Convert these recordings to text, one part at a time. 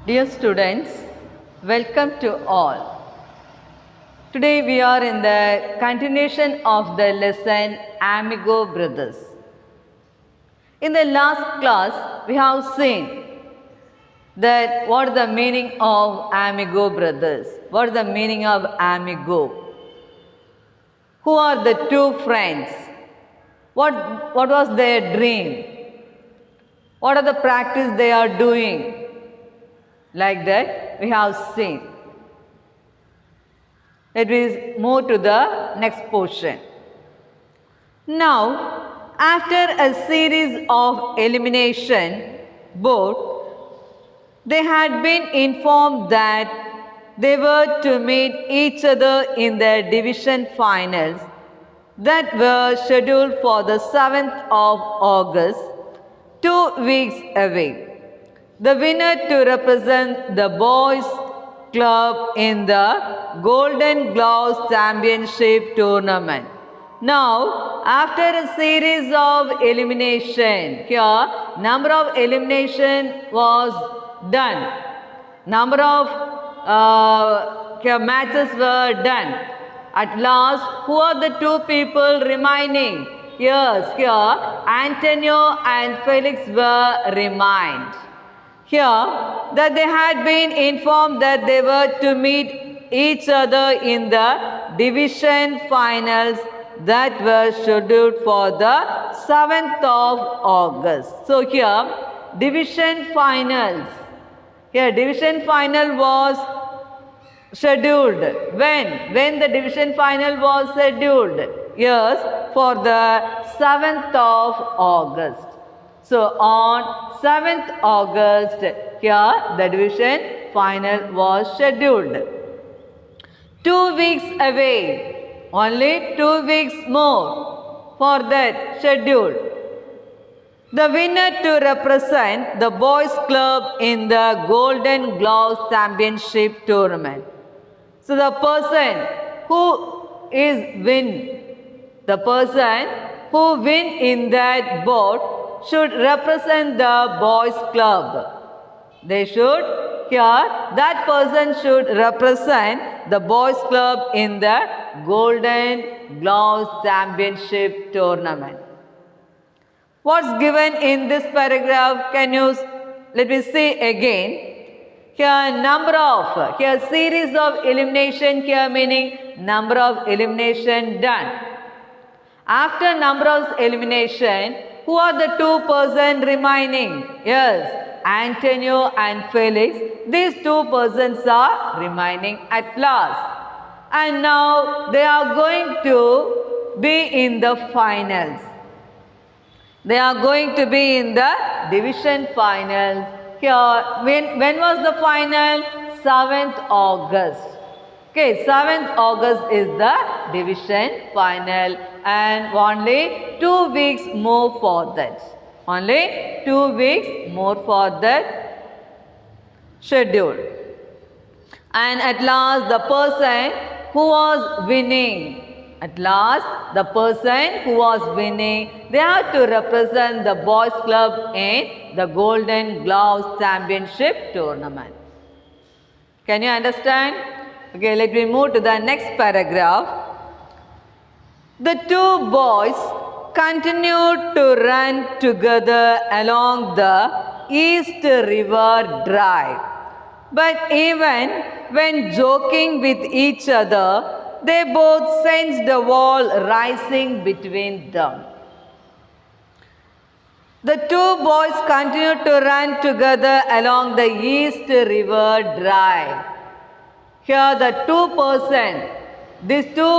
Dear students, welcome to all. Today we are in the continuation of the lesson Amigo Brothers. In the last class, we have seen that what is the meaning of Amigo Brothers? What is the meaning of Amigo? Who are the two friends? What was their dream? What are the practice they are doing? Like that we have seen. Let us move to the next portion. Now, after a series of elimination, both they had been informed that they were to meet each other in the division finals that were scheduled for the 7th of August, 2 weeks away. The winner to represent the boys club in the Golden Gloves Championship tournament. Now, after a series of elimination, here number of elimination was done. Number of matches were done. At last, who are the two people remaining? Yes, here Antonio and Felix were remained. Here, that they had been informed that they were to meet each other in the division finals that were scheduled for the 7th of August. So here, division finals. Here, division final was scheduled. When the division final was scheduled? Yes, for the 7th of August. So, on 7th August, here the division final was scheduled. 2 weeks away, only 2 weeks more for that schedule. The winner to represent the boys club in the Golden Gloves Championship tournament. So, the person who win in that bout should represent the boys club. They should, here, that person should represent the boys club in the Golden Gloves Championship tournament. What's given in this paragraph? Let me see again. Here series of elimination, here meaning number of elimination done. After number of elimination, who are the two persons remaining? Yes, Antonio and Felix. These two persons are remaining at last. And now they are going to be in the finals. They are going to be in the division finals. Here, when was the final? 7th August. Okay, 7th August is the division final and only 2 weeks more for that. Only 2 weeks more for that schedule. And at last the person who was winning, they have to represent the boys club in the Golden Gloves Championship tournament. Can you understand? Okay, let me move to the next paragraph. The two boys continued to run together along the East River Drive. But even when joking with each other, they both sensed a wall rising between them. The two boys continued to run together along the East River Drive. Here these two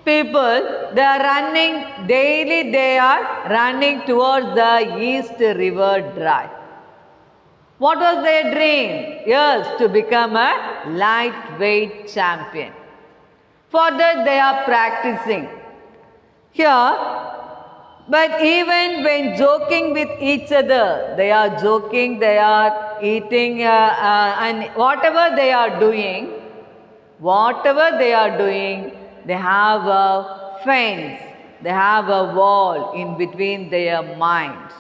people, they are running daily, they are running towards the East River Drive. What was their dream? Yes, to become a lightweight champion. For that they are practicing. Here, but even when joking with each other, they are joking, they are eating and whatever they are doing, they have a fence, they have a wall in between their minds.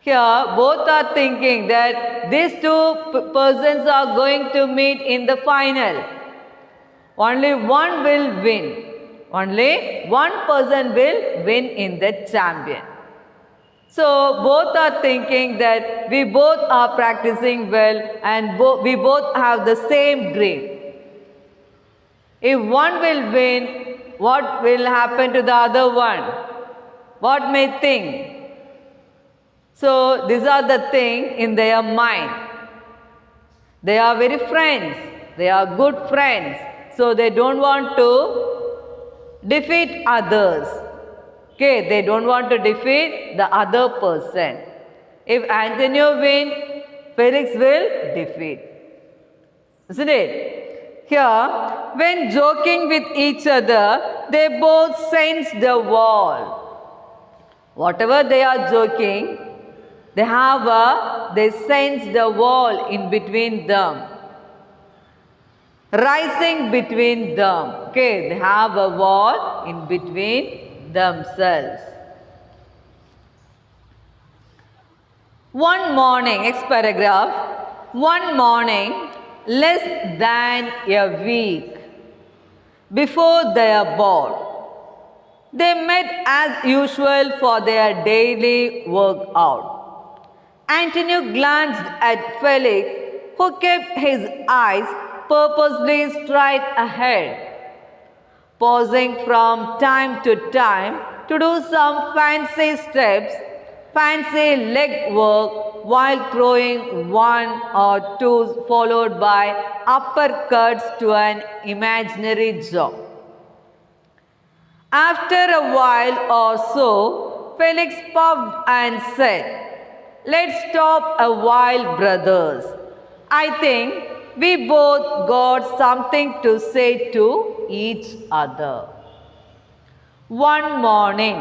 Here, both are thinking that these two persons are going to meet in the final. Only one will win. Only one person will win in the champion. So, both are thinking that we both are practicing well and we both have the same dream. If one will win, what will happen to the other one? What may think? So, these are the things in their mind. They are very friends. They are good friends. So, they don't want to defeat others. Okay, they don't want to defeat the other person. If Antonio wins, Felix will defeat. Isn't it? Here, when joking with each other, they both sense the wall. Whatever they are joking, they sense the wall in between them, rising between them. Okay, they have a wall in between themselves. One morning, next paragraph, one morning, less than a week before their board, they met as usual for their daily workout. Antonio glanced at Felix, who kept his eyes purposely straight ahead, pausing from time to time to do some fancy steps, fancy leg work while throwing one or two followed by uppercuts to an imaginary jaw. After a while or so, Felix puffed and said, "Let's stop a while, brothers. I think we both got something to say to each other." One morning,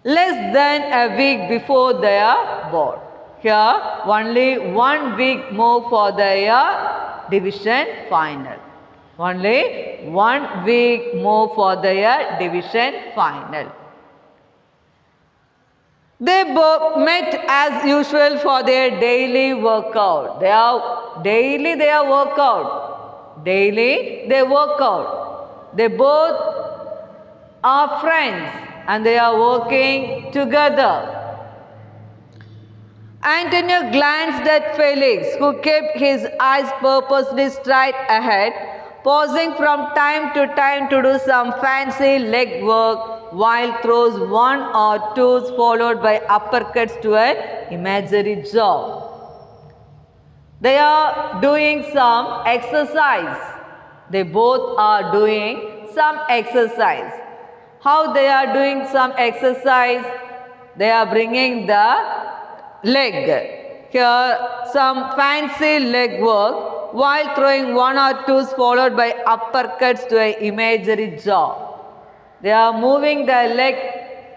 less than a week before their board. Here, only 1 week more for their division final. Only 1 week more for their division final. They both met as usual for their daily workout. They work out. Daily they work out. They both are friends and they are working together. Antonio glanced at Felix, who kept his eyes purposely straight ahead, pausing from time to time to do some fancy leg work while throws one or two followed by uppercuts to an imaginary jaw. They are doing some exercise. They both are doing some exercise. How they are doing some exercise? They are bringing the leg. Here some fancy leg work while throwing one or two followed by uppercuts to an imaginary jaw. They are moving the leg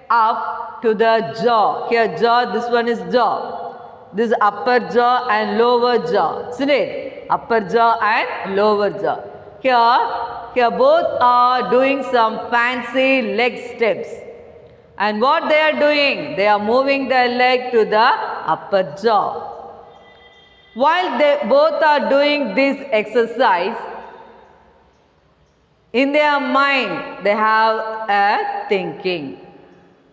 up to the jaw. Here jaw, this one is jaw. This is upper jaw and lower jaw. Isn't it? Upper jaw and lower jaw. Here both are doing some fancy leg steps. And what they are doing? They are moving their leg to the upper jaw. While they both are doing this exercise, in their mind they have a thinking.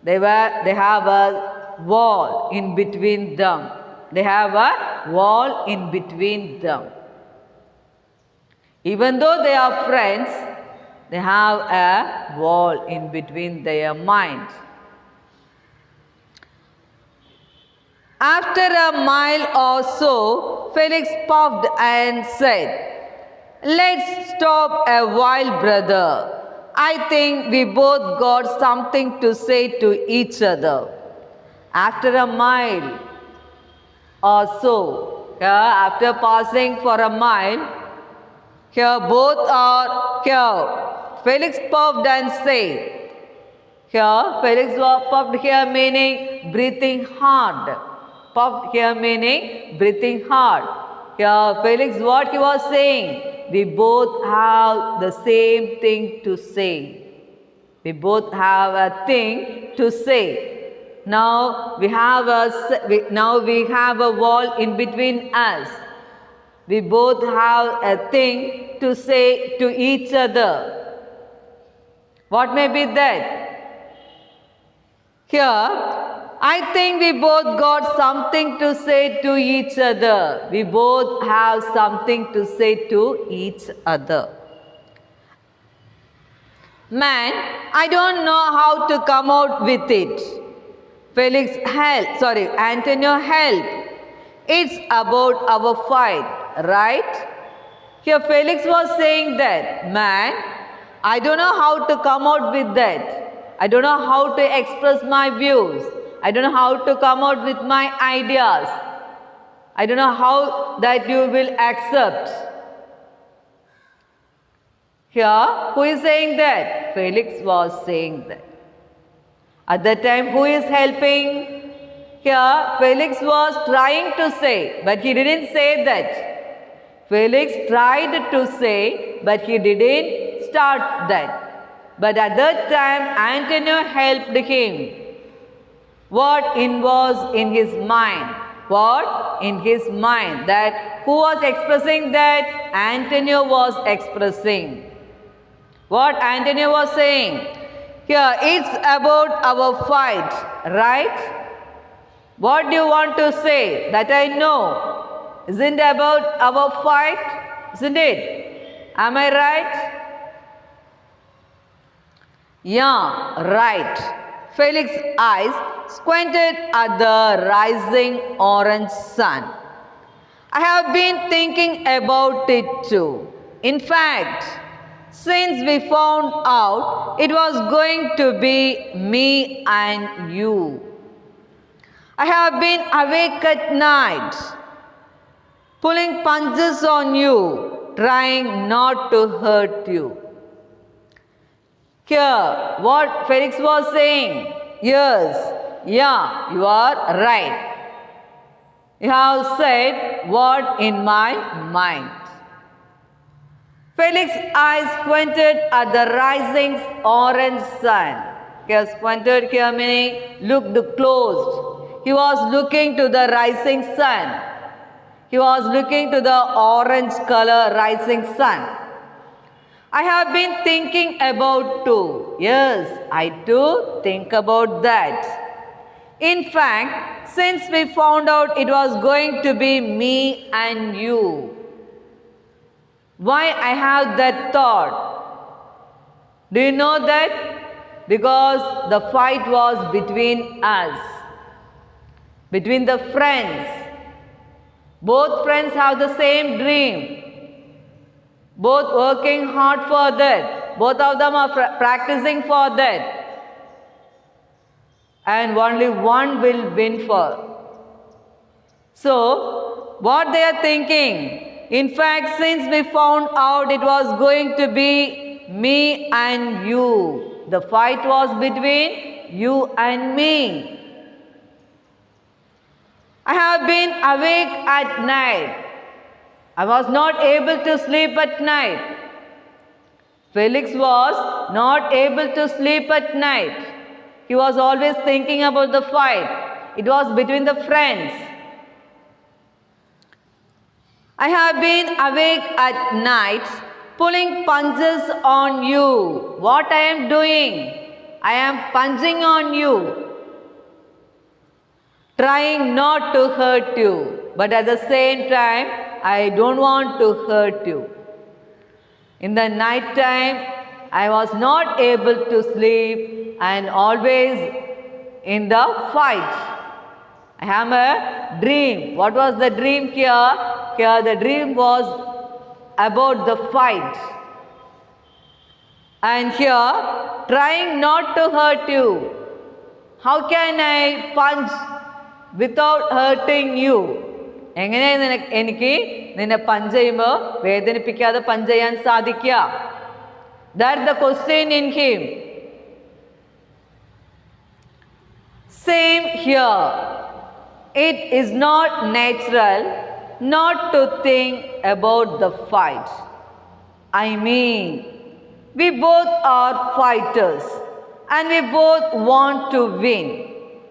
They have a wall in between them. They have a wall in between them. Even though they are friends, they have a wall in between their minds. After a mile or so, Felix puffed and said, "Let's stop a while, brother. I think we both got something to say to each other." After a mile or so, after passing for a mile, here both are here. Felix puffed and said, here Felix was puffed here meaning breathing hard. Puffed here meaning breathing hard. Here Felix, what he was saying? We both have the same thing to say. We both have a thing to say. Now we have a wall in between us. We both have a thing to say to each other. What may be that? Here, I think we both got something to say to each other. We both have something to say to each other. Man, I don't know how to come out with it. Antonio, help. It's about our fight, right? Here Felix was saying that, man, I don't know how to come out with that. I don't know how to express my views. I don't know how to come out with my ideas. I don't know how that you will accept. Here, who is saying that? Felix was saying that. At that time, who is helping? Here, Felix was trying to say, but he didn't say that. Felix tried to say, but he didn't start that. But at that time, Antonio helped him. What was in his mind? What in his mind? That who was expressing that? Antonio was expressing. What Antonio was saying? Here, it's about our fight, right? What do you want to say? That I know. Isn't it about our fight? Isn't it? Am I right? Yeah, right. Felix's eyes squinted at the rising orange sun. I have been thinking about it too. In fact, since we found out it was going to be me and you, I have been awake at night, pulling punches on you, trying not to hurt you. Here, what Felix was saying, yes, yeah, you are right. You have said what in my mind. Felix's eyes squinted at the rising orange sun. Here, squinted here meaning looked closed. He was looking to the rising sun. He was looking to the orange color rising sun. I have been thinking about too. Yes, I too think about that. In fact, since we found out it was going to be me and you, why I have that thought? Do you know that? Because the fight was between us, between the friends. Both friends have the same dream. Both working hard for that. Both of them are practicing for that. And only one will win for. So, what they are thinking? In fact, since we found out it was going to be me and you, the fight was between you and me. I have been awake at night. I was not able to sleep at night. Felix was not able to sleep at night. He was always thinking about the fight. It was between the friends. I have been awake at night, pulling punches on you. What I am doing? I am punching on you, trying not to hurt you. But at the same time, I don't want to hurt you. In the night time, I was not able to sleep and always in the fight. I have a dream. What was the dream here? Here the dream was about the fight. And here, trying not to hurt you. How can I punch without hurting you? എങ്ങനെയാണ് എനിക്ക് നിന്നെ punch ചെയ്യുമ്പോൾ വേദനിപ്പിക്കാതെ punch ചെയ്യാൻ സാധിക്കുക? That's the question in him. Same here. It is not natural not to think about the fight. I mean, we both are fighters and we both want to win.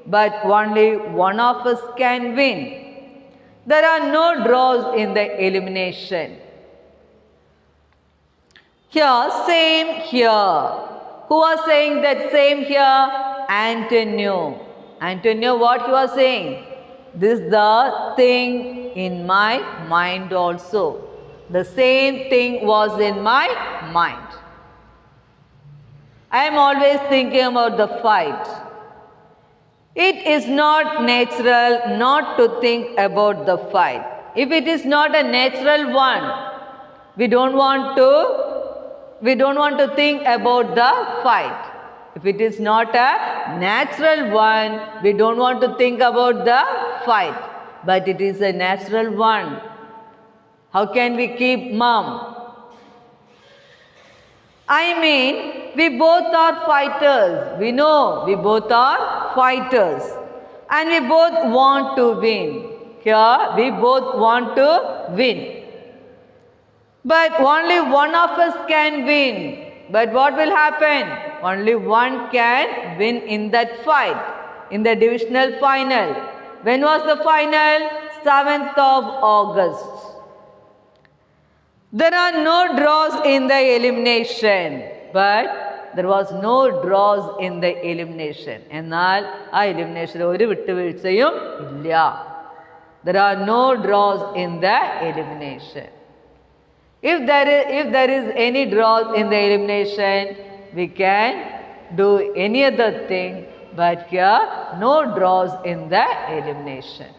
but only one of us can win. There are no draws in the elimination. Here, same here. Who was saying that same here? Antonio. Antonio, what you are saying? This is the thing in my mind also. The same thing was in my mind. I am always thinking about the fight. It is not natural not to think about the fight. If it is not a natural one, we don't want to think about the fight. If it is not a natural one, we don't want to think about the fight. But it is a natural one. How can we keep mum? I mean, we both are fighters. We know we both are fighters. And we both want to win. Here, we both want to win. But only one of us can win. But what will happen? Only one can win in that fight, in the divisional final. When was the final? 7th of August. There are no draws in the elimination, but there was no draws in the elimination. എന്നാൽ ആ elimination ഒരു വിട്ടുവീഴ്ചയും ഇല്ല. There are no draws in the elimination. If there is any draws in the elimination, we can do any other thing, but here no draws in the elimination.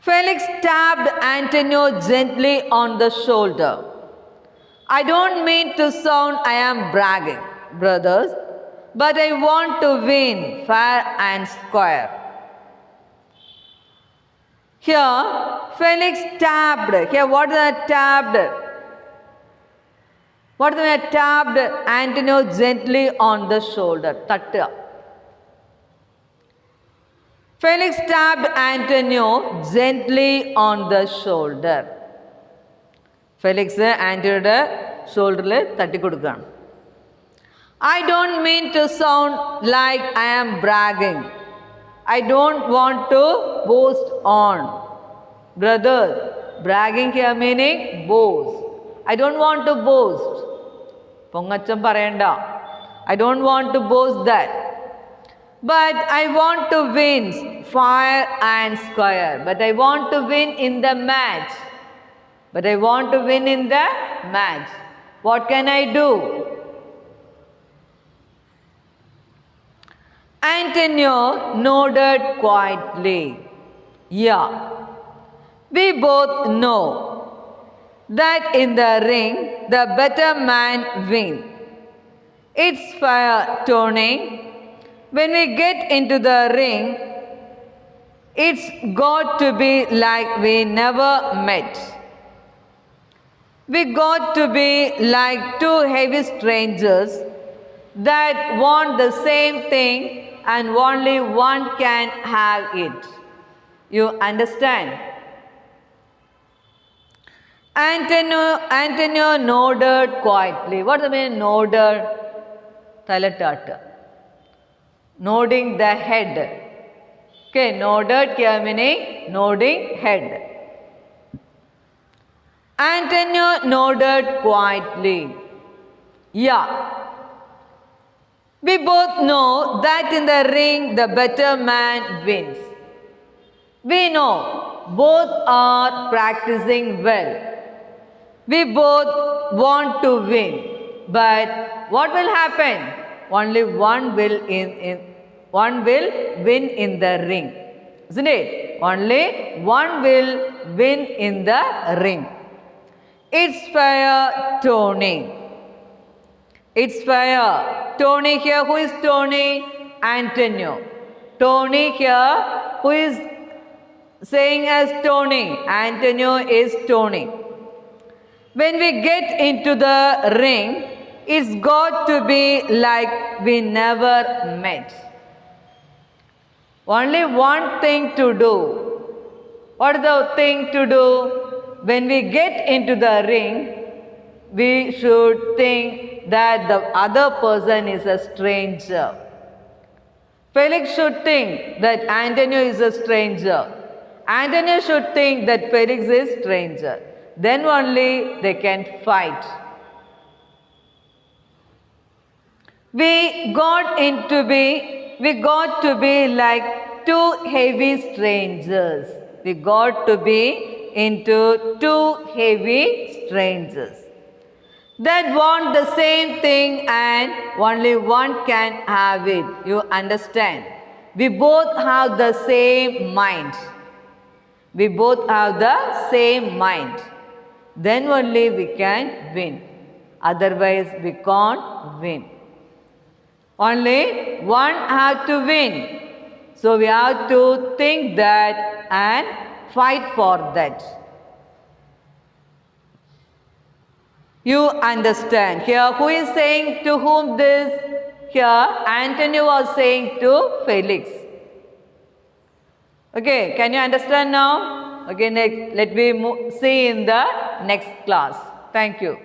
Felix tapped Antonio gently on the shoulder. I don't mean to sound I am bragging, brothers, but I want to win fair and square. Here, Felix tapped. Here, what is that tapped? What is that tapped Antonio gently on the shoulder? Tatta. Felix tapped Antonio gently on the shoulder. Felix Antonio's shoulder തട്ടി കൊടുക്കുകയാണ്. I don't mean to sound like I am bragging. I don't want to boast on. Brother, bragging here meaning boast. I don't want to boast. പൊങ്ങച്ചം പറയണ്ട. I don't want to boast that. But I want to win fair and square. But I want to win in the match. But I want to win in the match. What can I do? Antonio nodded quietly. Yeah, we both know that in the ring, the better man wins. It's fair, Tony. When we get into the ring, it's got to be like we never met. We got to be like two heavy strangers that want the same thing and only one can have it. You understand? Antonio nodded quietly. What does it mean, nodded? Talatata. Nodding the head. Okay, nodded here meaning nodding head. Antonio nodded quietly. Yeah. We both know that in the ring the better man wins. We know both are practicing well. We both want to win. But what will happen? Only one will win in the ring. Isn't it? Only one will win in the ring. It's fair, Tony. It's fair. Tony here, who is Tony? Antonio. Tony here, who is saying as Tony? Antonio is Tony. When we get into the ring, it's got to be like we never met. Only one thing to do. What is the thing to do? When we get into the ring, we should think that the other person is a stranger. Felix should think that Antonio is a stranger. Antonio should think that Felix is stranger. Then only they can fight. We got to be like two heavy strangers. We got to be into two heavy strangers that want the same thing and only one can have it. You understand? We both have the same mind. We both have the same mind. Then only we can win. Otherwise we can't win. Only one has to win. So we have to think that and fight for that. You understand. Here, who is saying to whom this? Here, Antonio was saying to Felix. Okay, can you understand now? Okay, next, let me see in the next class. Thank you.